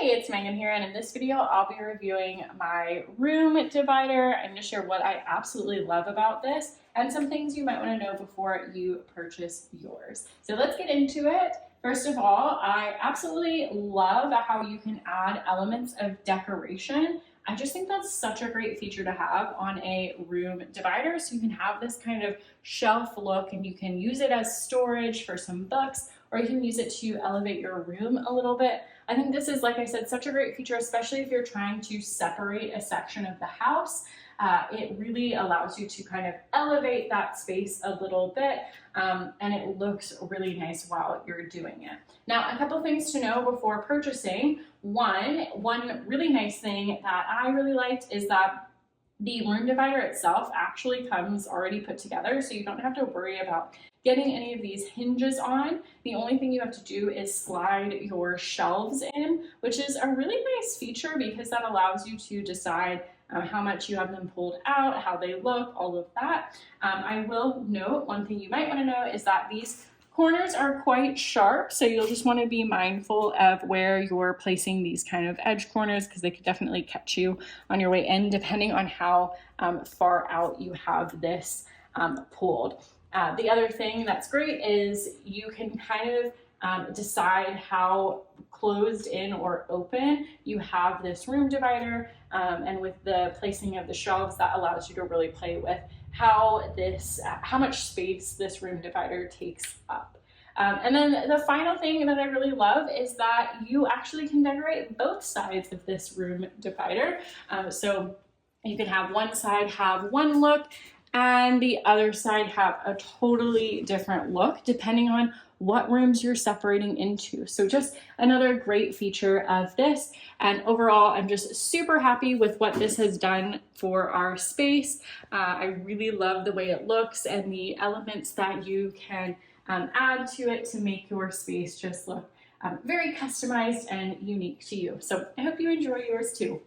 Hey, it's Megan here, and in this video I'll be reviewing my room divider. I'm going to share what I absolutely love about this and some things you might want to know before you purchase yours. So let's get into it. First of all, I absolutely love how you can add elements of decoration. I just think that's such a great feature to have on a room divider. So you can have this kind of shelf look and you can use it as storage for some books, or you can use it to elevate your room a little bit. I think this is, like I said, such a great feature, especially if you're trying to separate a section of the house. It really allows you to kind of elevate that space a little bit, and it looks really nice while you're doing it. Now, a couple things to know before purchasing. One really nice thing that I really liked is that the room divider itself actually comes already put together, so you don't have to worry about getting any of these hinges on. The only thing you have to do is slide your shelves in, which is a really nice feature because that allows you to decide how much you have them pulled out, how they look, all of that. I will note one thing you might want to know is that these corners are quite sharp, so you'll just want to be mindful of where you're placing these kind of edge corners because they could definitely catch you on your way in depending on how far out you have this pulled. The other thing that's great is you can kind of decide how closed in or open you have this room divider, and with the placing of the shelves, that allows you to really play with how much space this room divider takes up. And then the final thing that I really love is that you actually can decorate both sides of this room divider. So you can have one side have one look and the other side have a totally different look depending on what rooms you're separating into. So just another great feature of this. And overall, I'm just super happy with what this has done for our space. I really love the way it looks and the elements that you can add to it to make your space just look very customized and unique to you. So I hope you enjoy yours too.